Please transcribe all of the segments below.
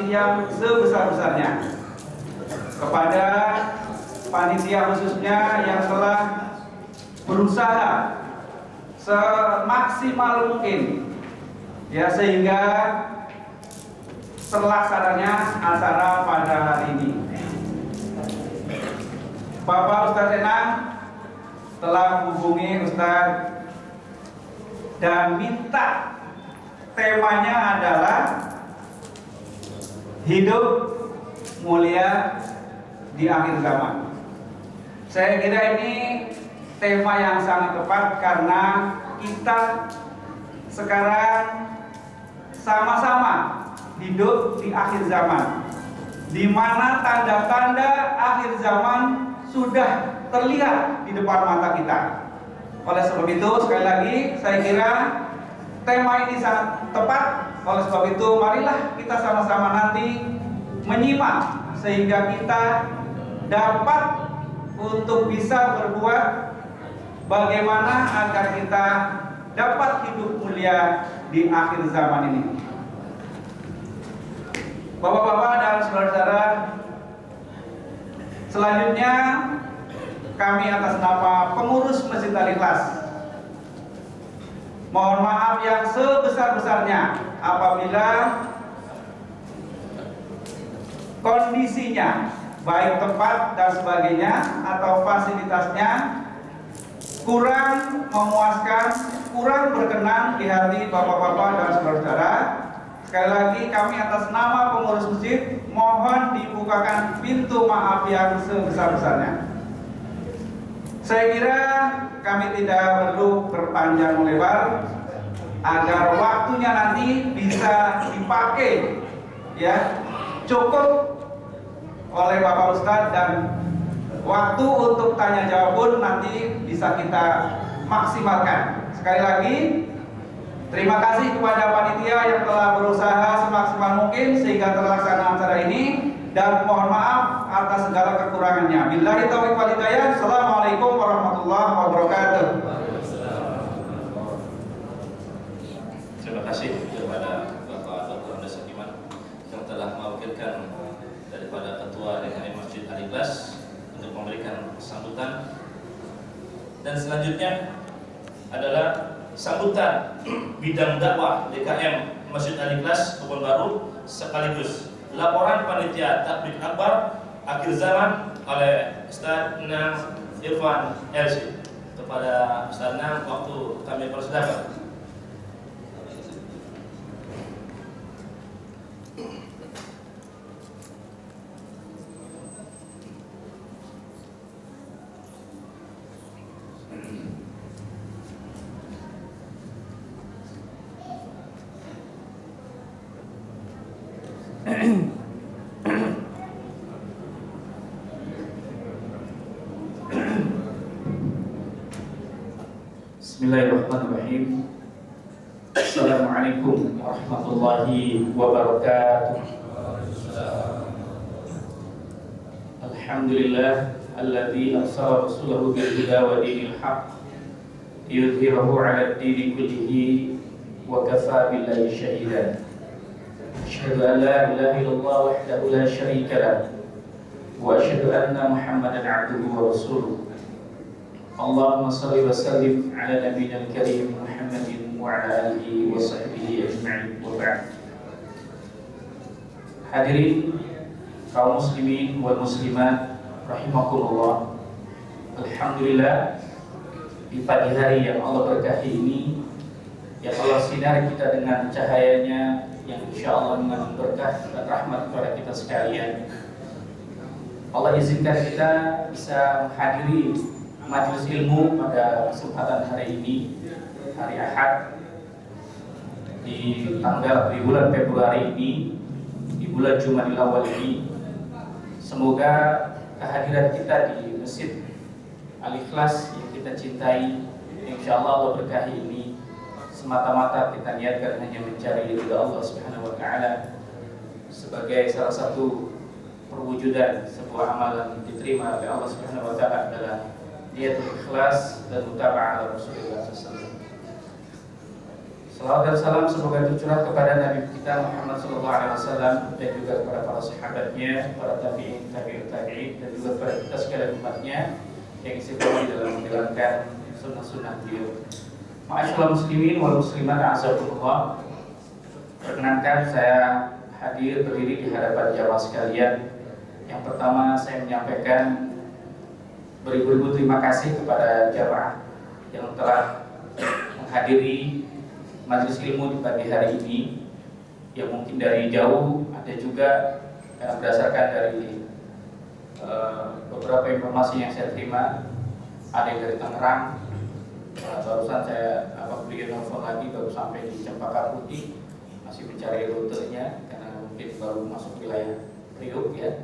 kasih yang sebesar-besarnya kepada panitia khususnya yang telah berusaha semaksimal mungkin ya sehingga terlaksananya acara pada hari ini. Bapak Ustadz Enang telah menghubungi Ustadz dan minta temanya adalah hidup mulia di akhir zaman. Saya kira ini tema yang sangat tepat karena kita sekarang sama-sama hidup di akhir zaman, di mana tanda-tanda akhir zaman sudah terlihat di depan mata kita. Oleh sebab itu, sekali lagi saya kira tema ini sangat tepat. Oleh sebab itu, marilah kita sama-sama nanti menyimak sehingga kita dapat untuk bisa berbuat bagaimana agar kita dapat hidup mulia di akhir zaman ini. Bapak-bapak dan saudara-saudara, selanjutnya kami atas nama pengurus Masjid Al-Ikhlas mohon maaf yang sebesar-besarnya apabila kondisinya baik tempat dan sebagainya atau fasilitasnya kurang memuaskan, kurang berkenan di hati bapak-bapak dan saudara-saudara. Sekali lagi kami atas nama pengurus masjid mohon dibukakan pintu maaf yang sebesar-besarnya. Saya kira kami tidak perlu berpanjang lebar agar waktunya nanti bisa dipakai ya cukup oleh Bapak Ustadz dan waktu untuk tanya jawab pun nanti bisa kita maksimalkan. Sekali lagi terima kasih kepada panitia yang telah berusaha semaksimal mungkin sehingga terlaksana acara ini dan mohon maaf atas segala kekurangannya. Billahi taufiq wal hidayah. Assalamualaikum warahmatullahi wabarakatuh. Terima kasih kepada Bapak Dr. Andes Hakiman yang telah mewakilkan daripada Ketua DKM Masjid Al-Ikhlas untuk memberikan sambutan. Dan selanjutnya adalah sambutan bidang dakwah DKM Masjid Al-Ikhlas Kebon Baru sekaligus laporan panitia takbir akbar akhir zaman oleh Ustaz Enang Irfan LC. Kepada Ustaz Enang waktu kami persilakan. Bismillahirrahmanirrahim. Assalamualaikum warahmatullahi wabarakatuh. Alhamdulillah alladzi arsala rasulahu bil huda wa dinil haqq liyudhhirahu 'ala ad-dini kullihi wa kafaa billahi shahidan. Asyhadu an la ilaha illallah wahdahu la syarika lah wa asyhadu anna Muhammadan 'abduhu wa rasuluh. Allahumma salli wa sallim ala nabiyyil karim Muhammadin wa ala alihi wa sahbihi ajma'in wa ba'd. Hadirin kaum muslimin wal muslimat rahimakumullah. Alhamdulillah di pagi hari yang Allah berkahi ini, yang Allah sinari kita dengan cahayanya yang insyaallah mengandung berkah dan rahmat kepada kita sekalian. Allah izinkan kita bisa menghadiri majelis ilmu pada kesempatan hari ini, hari Ahad di bulan Februari ini, di bulan Jumadil Awal ini. Semoga kehadiran kita di Masjid Al-Ikhlas yang kita cintai, insyaallah Allah berkahi ini, semata-mata kita niatkan hanya mencari ridha Allah Subhanahu wa taala sebagai salah satu perwujudan sebuah amalan diterima oleh Allah Subhanahu wa taala adalah niat ikhlas dan mutaba'ah ala Rasulullah SAW. Salawat dan salam semoga tercurah kepada Nabi kita Muhammad SAW dan juga kepada para sahabatnya, para tabi'in, tabi'in dan juga kepada kita sekalian umatnya yang istiqomah di dalam menjalankan sunnah-sunnah beliau. Ma'asyiral muslimin wal muslimat a'azzakumullah. Perkenankan saya hadir berdiri di hadapan jamaah sekalian. Yang pertama saya menyampaikan beribu-ribu terima kasih kepada jamaah yang telah menghadiri majelis ilmu di pagi hari ini, yang mungkin dari jauh, ada juga yang berdasarkan dari beberapa informasi yang saya terima, ada yang dari Tangerang. Barusan saya beliau nelfon lagi baru sampai di Cempaka Putih, masih mencari rutenya karena mungkin baru masuk wilayah Priuk ya.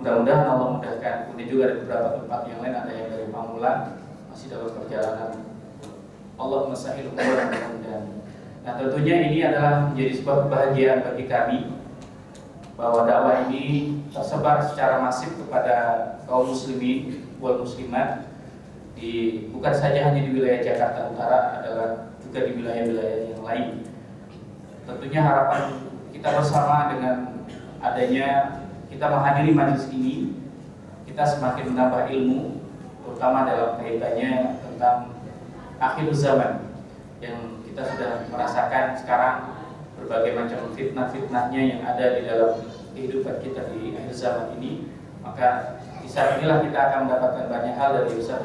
Mudah-mudahan Allah mudahkan. Kemudian juga ada beberapa tempat yang lain, ada yang dari Pamulang masih dalam perjalanan. Allah mesahil umur dan tentunya ini adalah menjadi sebuah kebahagiaan bagi kami bahwa dakwah ini tersebar secara masif kepada kaum muslimin wal muslimat bukan saja hanya di wilayah Jakarta Utara, adalah juga di wilayah-wilayah yang lain. Tentunya harapan kita bersama dengan adanya kita menghadiri majelis ini, kita semakin menambah ilmu, terutama dalam kaitannya tentang akhir zaman yang kita sudah merasakan sekarang, berbagai macam fitnah-fitnahnya yang ada di dalam kehidupan kita di akhir zaman ini. Maka di saat inilah kita akan mendapatkan banyak hal dari Ustaz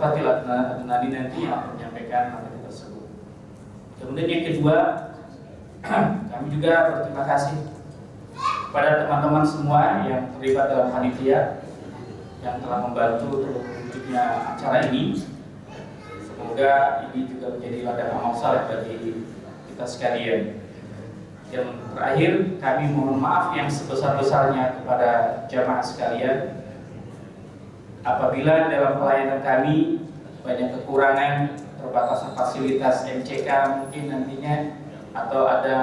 Fatil Adnani nanti yang akan menyampaikan materi tersebut. Kemudian yang kedua, kami juga berterima kasih kepada teman-teman semua yang terlibat dalam panitia yang telah membantu untuk wujudnya acara ini. Semoga ini juga menjadi ladang amal saleh bagi kita sekalian. Yang terakhir, kami mohon maaf yang sebesar-besarnya kepada jamaah sekalian apabila dalam pelayanan kami banyak kekurangan, terbatasnya fasilitas MCK mungkin nantinya, atau ada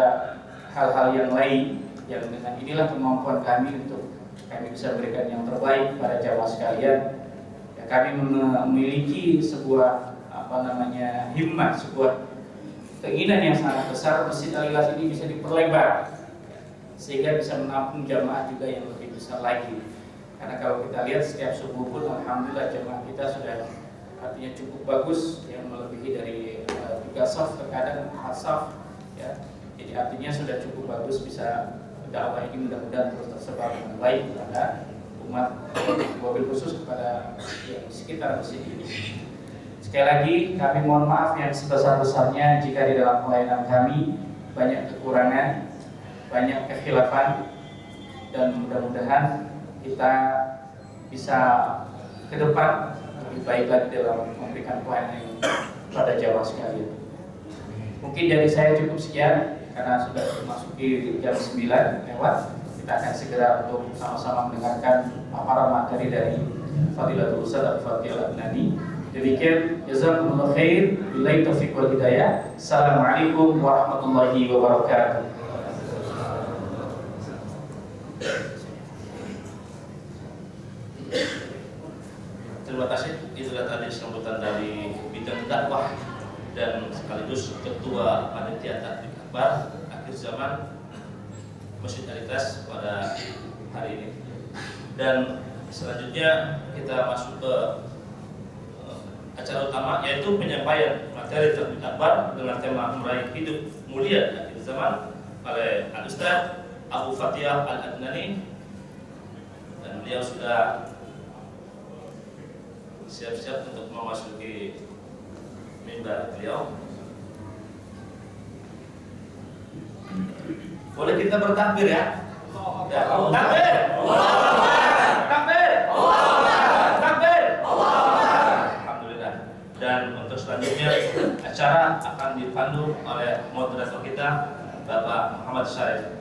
hal-hal yang lain yang dengan inilah kemampuan kami untuk kami bisa berikan yang terbaik kepada jamaah sekalian. Ya, kami memiliki sebuah himmah, sebuah keinginan yang sangat besar Masjid Al-Ikhlas ini bisa diperlebar sehingga bisa menampung jamaah juga yang lebih besar lagi. Karena kalau kita lihat setiap subuh pun alhamdulillah jamaah kita sudah artinya cukup bagus, yang melebihi dari 3 shaf, terkadang 4 shaf ya. Jadi artinya sudah cukup bagus, bisa dakwah ini mudah-mudahan terus tersebar dengan baik kepada umat, wabil khusus kepada yang sekitar masjid ini. Sekali lagi kami mohon maaf yang sebesar-besarnya jika di dalam pelayanan kami banyak kekurangan, banyak kekhilafan, dan mudah-mudahan kita bisa ke depan lebih baik lagi dalam memberikan pelayanan kepada jamaah sekalian. Mungkin dari saya cukup sekian karena sudah memasuki jam 9 lewat. Kita akan segera untuk sama-sama mendengarkan paparan materi dari Fadilatul Ustaz Fatil Adnani. Demikian, jazakumullah khair, billahi taufiq wal hidayah. Assalamualaikum warahmatullahi wabarakatuh. Terima kasih. Itulah tadi sambutan dari bidang dakwah dan sekaligus ketua panitia takbir akbar akhir zaman Masjid Al-Ikhlas pada hari ini. Dan selanjutnya kita masuk ke acara utama, yaitu penyampaian materi takbir akbar dengan tema meraih hidup mulia akhir zaman oleh Al-Ustaz Abu Fatiyah Al-Adnani, dan beliau sudah siap-siap untuk memasuki mimbar beliau. Boleh kita bertakbir ya? Takbir! Takbir! Takbir! Alhamdulillah. Dan untuk selanjutnya acara akan dipandu oleh moderator kita Bapak Muhammad Syarif.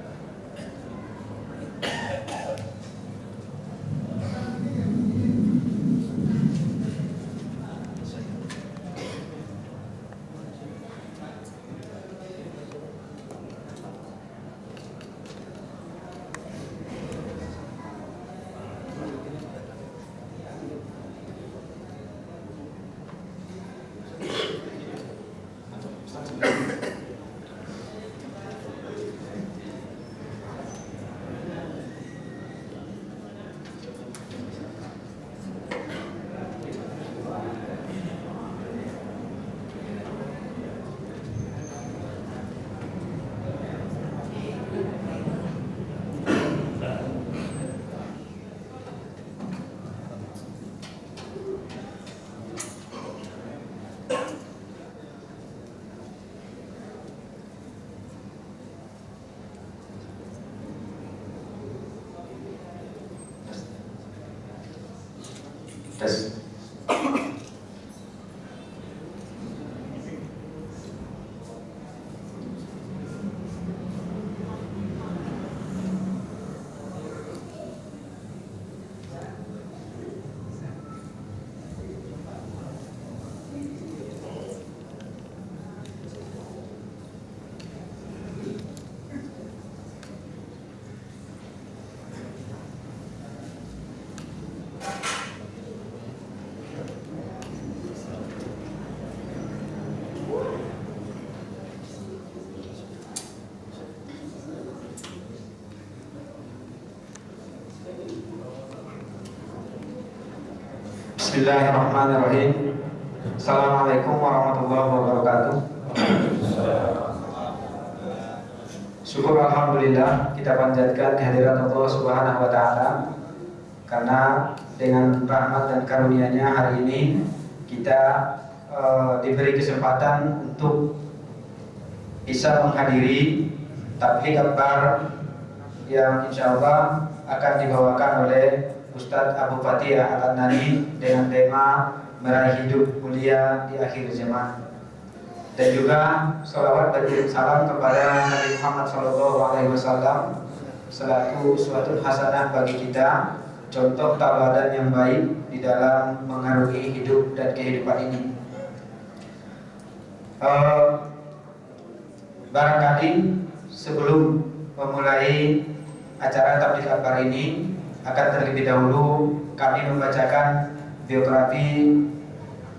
Bismillahirrahmanirrahim. Assalamualaikum warahmatullahi wabarakatuh. Syukur alhamdulillah kita panjatkan kehadiran Allah Subhanahu wa taala karena dengan rahmat dan karunia-Nya hari ini kita diberi kesempatan untuk bisa menghadiri tabligh akbar yang insyaallah akan dibawakan oleh Ustadz Abu Fatihah Al-Adnani dengan tema Meraih Hidup Mulia di Akhir Zaman. Dan juga sholawat dan salam kepada Nabi Muhammad SAW selaku suatu hasanah bagi kita, contoh tauladan yang baik di dalam mengarungi hidup dan kehidupan ini. Barangkali sebelum memulai acara tabligh akbar ini akan terlebih dahulu kami membacakan biografi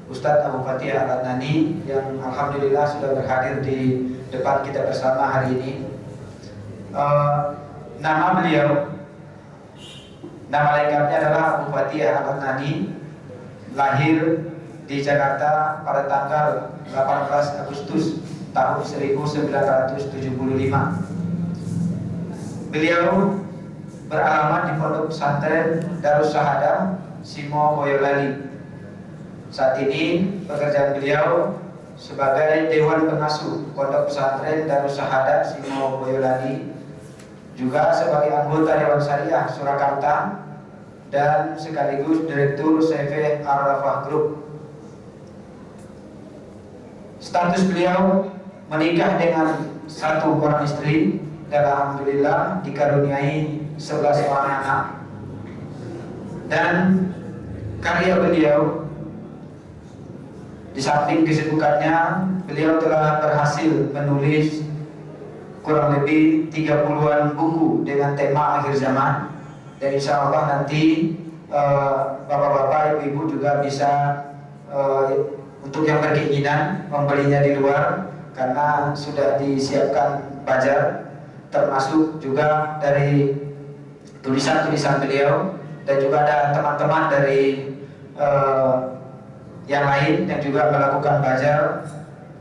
Ustadz Abu Fatihah Al-Adnani yang alhamdulillah sudah berhadir di depan kita bersama hari ini. Nama beliau, nama lengkapnya adalah Abu Fatihah Al-Adnani, lahir di Jakarta pada tanggal 18 Agustus tahun 1975. Beliau beralamat di Pondok Pesantren Darus Syahadah Simo Boyolali. Saat ini pekerjaan beliau sebagai Dewan Pengasuh Pondok Pesantren Darus Syahadah Simo Boyolali, juga sebagai anggota Dewan Syariah Surakarta dan sekaligus Direktur CV Ar-Rafah Group. Status beliau menikah dengan satu orang istri dan alhamdulillah dikaruniai 11 orang anak. Dan karya beliau, di samping kesibukannya, beliau telah berhasil menulis kurang lebih 30-an buku dengan tema akhir zaman. Dan insya Allah nanti bapak-bapak, ibu-ibu juga bisa untuk yang berkeinginan membelinya di luar, karena sudah disiapkan bajar, termasuk juga dari tulisan-tulisan beliau, dan juga ada teman-teman dari yang lain yang juga melakukan bajar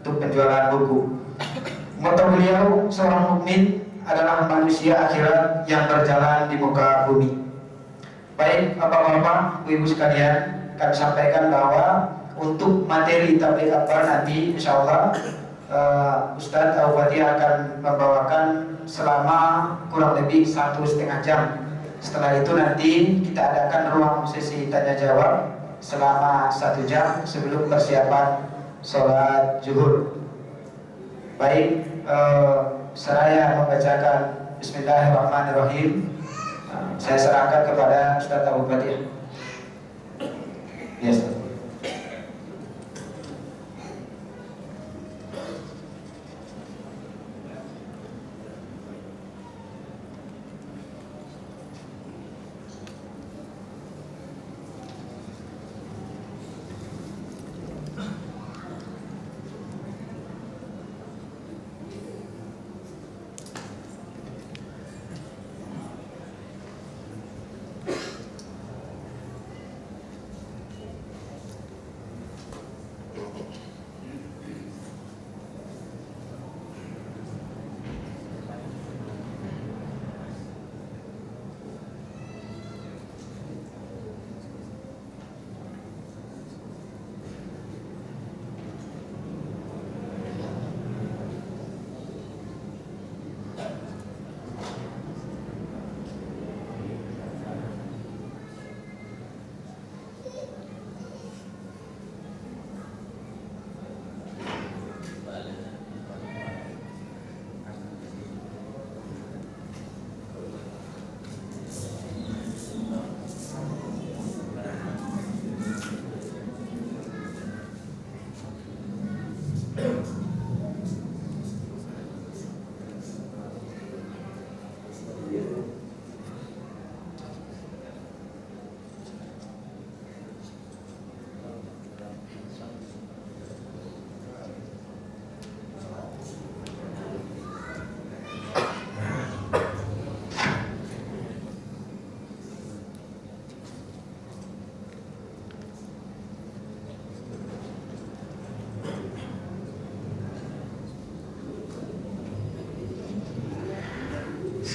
untuk penjualan buku. Moto beliau, seorang mukmin adalah manusia akhirat yang berjalan di muka bumi. Baik bapak-bapak, ibu sekalian, kami sampaikan bahwa untuk materi tabligh akbar nanti insya Allah Ustadz Abu Fatihah akan membawakan selama kurang lebih 1,5 jam. Setelah itu nanti kita adakan ruang sesi tanya jawab selama 1 jam sebelum persiapan sholat zuhur. Baik, saya membacakan Bismillahirrahmanirrahim. Saya serahkan kepada Ustadz Abu Fatihah. Yes.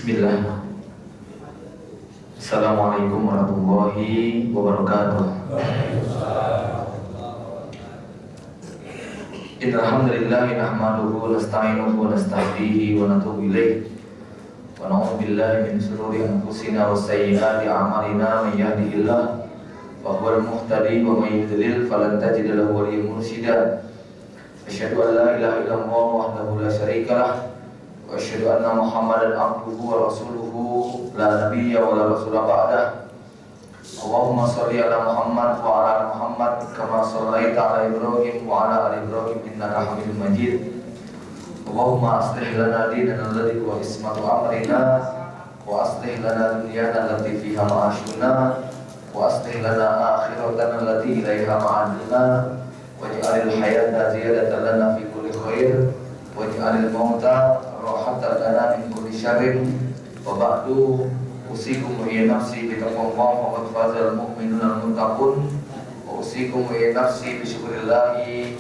Bismillah. Assalamualaikum warahmatullahi wabarakatuh. Innal hamdalillah nahmaduhu wa nasta'inuhu wa nasta'dihi wa natubu ilaih. Wa na'udzu billahi min shururi anfusina wa sayyiati a'malina may yahdihillahu fa huwal muhtadi wa may yudlil falan tajida lahu waliyyan mursyida. Asyhadu an la ilaha illallah wahdahu la syarika lah wa asyhadu anna Muhammadan abduhu wa rasuluhu la nabiyya wa la rasula ba'dah. Allahumma sholli ala Muhammad wa ala Muhammad kama shallaita ala Ibrahim wa ala ali Ibrahim innaka Hamidum Majid. Allahumma aslih lana dinana alladzi huwa ismatu amrina wa aslih lana dunyana allati fiha ma'ashuna wa aslih lana akhiratana allati ilaiha ma'aduna waj'alil hayata ziyadatan lana fi kulli khair waj'alil mauta rahatan lana min kulli syarrin. Wa ba'du usikum wa nafsi bi taqwallah wa qad fazal mu'minuna al-muttaqun wa usikum wa nafsi bi syukrillahi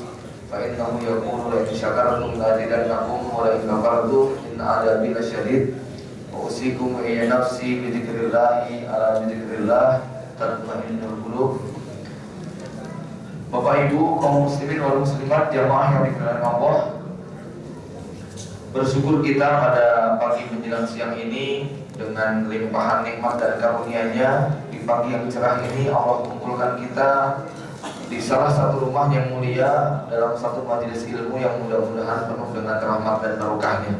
fa innahu yaqulu la in syakartum la azidannakum wa la in kafartum inna 'adzabi lasyadid. Wa usikum wa nafsi bi dzikrillahi ala dzikrillah tatma'innul qulub. Bapak Ibu kaum muslimin wal muslimat jamaah yang dimuliakan Allah, bersyukur kita pada pagi menjelang siang ini dengan limpahan nikmat dan karunia-Nya. Di pagi yang cerah ini Allah kumpulkan kita di salah satu rumah yang mulia dalam satu majelis ilmu yang mudah-mudahan penuh dengan rahmat dan barokahnya.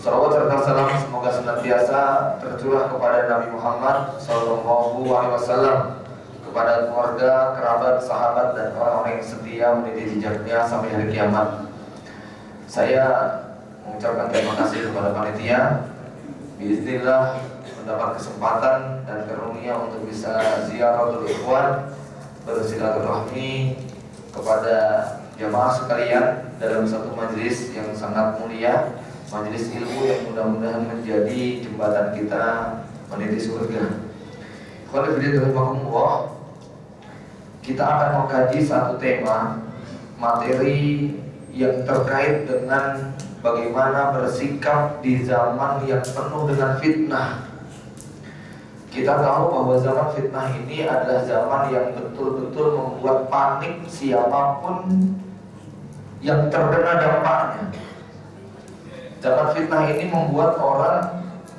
Salawat serta salam semoga senantiasa tercurah kepada Nabi Muhammad SAW, kepada keluarga, kerabat, sahabat dan orang-orang yang setia meniti jejaknya sampai hari kiamat. Saya mengucapkan terima kasih kepada panitia. Bismillah mendapat kesempatan dan karunia untuk bisa ziaratul ikhwan, bersilaturahmi kepada jamaah sekalian dalam satu majelis yang sangat mulia, majelis ilmu yang mudah-mudahan menjadi jembatan kita meniti surga. Kita akan mengkaji satu tema materi yang terkait dengan bagaimana bersikap di zaman yang penuh dengan fitnah. Kita tahu bahwa zaman fitnah ini adalah zaman yang betul-betul membuat panik siapapun yang terkena dampaknya. Zaman fitnah ini membuat orang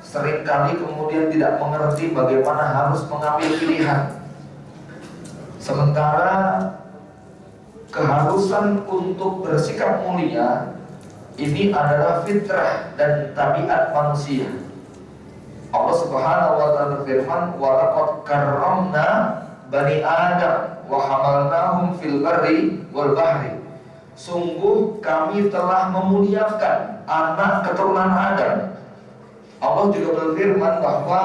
seringkali kemudian tidak mengerti bagaimana harus mengambil pilihan. Sementara keharusan untuk bersikap mulia ini adalah fitrah dan tabiat manusia. Allah Subhanahu wa taala berfirman, "Wa laqad karramna bani Adam wa hamalnahum fil barri wal bahri." Sungguh kami telah memuliakan anak keturunan Adam. Allah juga berfirman bahwa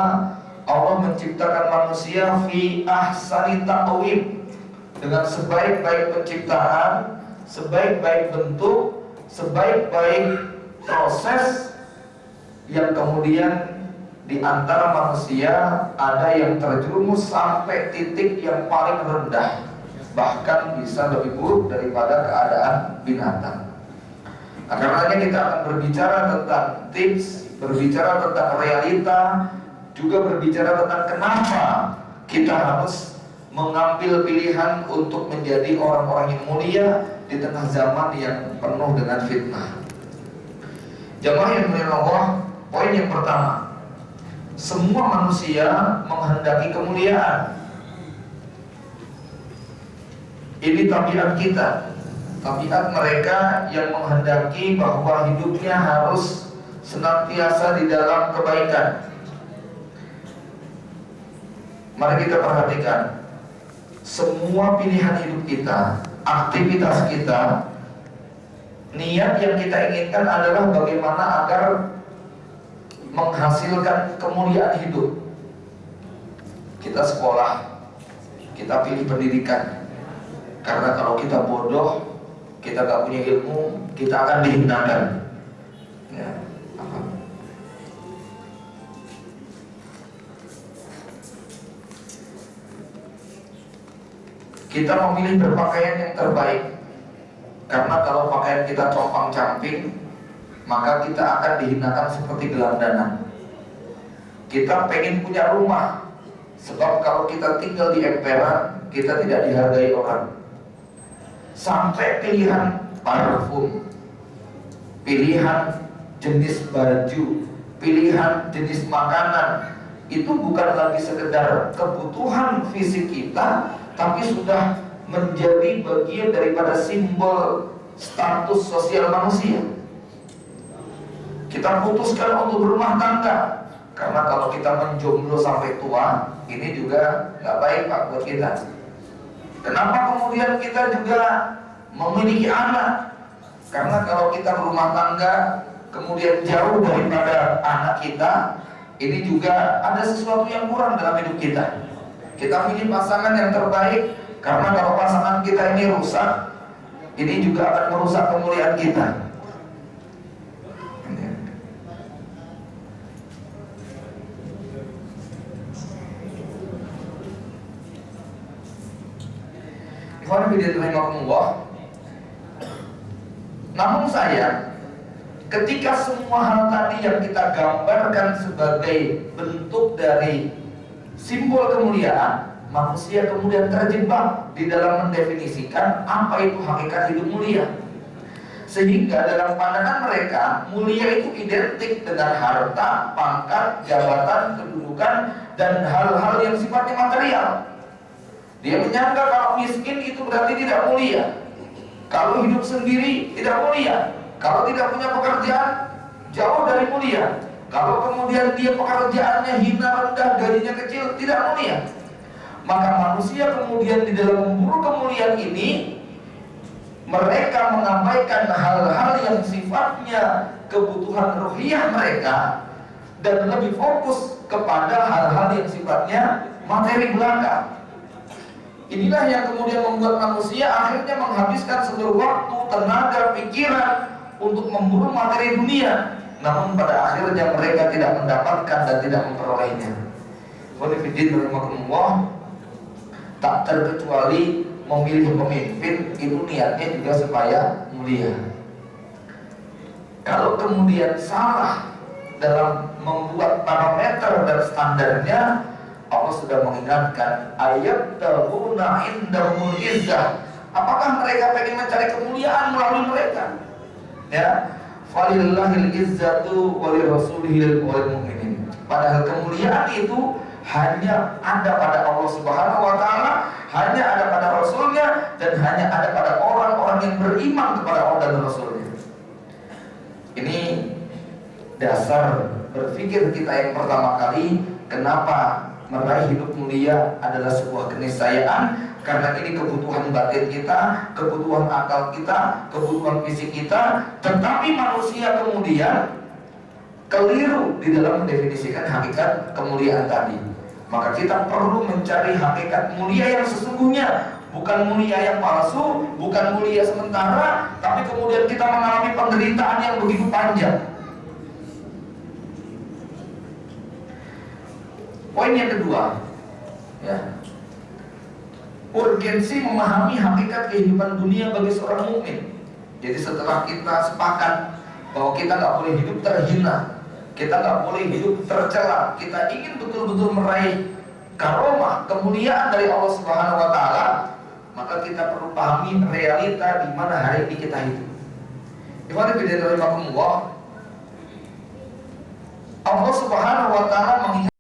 Allah menciptakan manusia fi ahsani taqwim, dengan sebaik-baik penciptaan, sebaik-baik bentuk, sebaik-baik proses, yang kemudian di antara manusia ada yang terjerumus sampai titik yang paling rendah, bahkan bisa lebih buruk daripada keadaan binatang. Nah, karenanya kita akan berbicara tentang tips, berbicara tentang realita, juga berbicara tentang kenapa kita harus mengambil pilihan untuk menjadi orang-orang yang mulia di tengah zaman yang penuh dengan fitnah. Jamaah yang mulia Allah, poin yang pertama, semua manusia menghendaki kemuliaan. Ini tabiat kita, tabiat mereka yang menghendaki bahwa hidupnya harus senantiasa di dalam kebaikan. Mari kita perhatikan, semua pilihan hidup kita, aktivitas kita, niat yang kita inginkan adalah bagaimana agar menghasilkan kemuliaan hidup. Kita sekolah, kita pilih pendidikan, karena kalau kita bodoh, kita gak punya ilmu, kita akan dihinakan. Ya, apa? Kita memilih berpakaian yang terbaik, karena kalau pakaian kita compang-camping, maka kita akan dihinakan seperti gelandangan. Kita pengen punya rumah, sebab kalau kita tinggal di emperan, kita tidak dihargai orang. Sampai pilihan parfum, pilihan jenis baju, pilihan jenis makanan, itu bukan lagi sekedar kebutuhan fisik kita, tapi sudah menjadi bagian daripada simbol status sosial manusia. Kita putuskan untuk berumah tangga, karena kalau kita menjomblo sampai tua, ini juga nggak baik Pak buat kita. Kenapa kemudian kita juga memiliki anak? Karena kalau kita berumah tangga, kemudian jauh daripada anak kita, ini juga ada sesuatu yang kurang dalam hidup kita. Kita pilih pasangan yang terbaik, karena kalau pasangan kita ini rusak, ini juga akan merusak kemuliaan kita. Namun sayang, ketika semua hal tadi yang kita gambarkan sebagai bentuk dari simbol kemuliaan, manusia kemudian terjebak di dalam mendefinisikan apa itu hakikat hidup mulia. Sehingga dalam pandangan mereka, mulia itu identik dengan harta, pangkat, jabatan, kedudukan, dan hal-hal yang sifatnya material. Dia menyangka kalau miskin itu berarti tidak mulia, kalau hidup sendiri tidak mulia, kalau tidak punya pekerjaan jauh dari mulia, kalau kemudian dia pekerjaannya hina, rendah, gajinya kecil, tidak mulia. Maka manusia kemudian di dalam memburu kemuliaan ini, mereka mengabaikan hal-hal yang sifatnya kebutuhan ruhiyah mereka dan lebih fokus kepada hal-hal yang sifatnya materi belaka. Inilah yang kemudian membuat manusia akhirnya menghabiskan seluruh waktu, tenaga, pikiran untuk memburu materi dunia. Namun pada akhirnya mereka tidak mendapatkan dan tidak memperolehnya. Tak terkecuali memilih pemimpin, itu niatnya juga supaya mulia. Kalau kemudian salah dalam membuat parameter dan standarnya, Allah sudah mengingatkan ayat tahuna indahul izzah. Apakah mereka pengen mencari kemuliaan melalui mereka? Ya, falillahil izzatu walirrasulihil walil mu'minin. Padahal kemuliaan itu hanya ada pada Allah Subhanahu wa taala, hanya ada pada Rasulnya, dan hanya ada pada orang-orang yang beriman kepada Allah dan Rasulnya. Ini dasar berpikir kita yang pertama kali, kenapa meraih hidup mulia adalah sebuah keniscayaan, karena ini kebutuhan batin kita, kebutuhan akal kita, kebutuhan fisik kita. Tetapi manusia kemudian keliru di dalam mendefinisikan hakikat kemuliaan tadi. Maka kita perlu mencari hakikat mulia yang sesungguhnya, bukan mulia yang palsu, bukan mulia sementara, tapi kemudian kita mengalami penderitaan yang begitu panjang. Poin yang kedua, ya, urgensi memahami hakikat kehidupan dunia bagi seorang mukmin. Jadi setelah kita sepakat bahwa kita nggak boleh hidup terhina, kita nggak boleh hidup tercela, kita ingin betul-betul meraih karomah, kemuliaan dari Allah Subhanahu wa taala, maka kita perlu pahami realita di mana hari ini kita hidup. Allah Subhanahu wa taala mengingatkan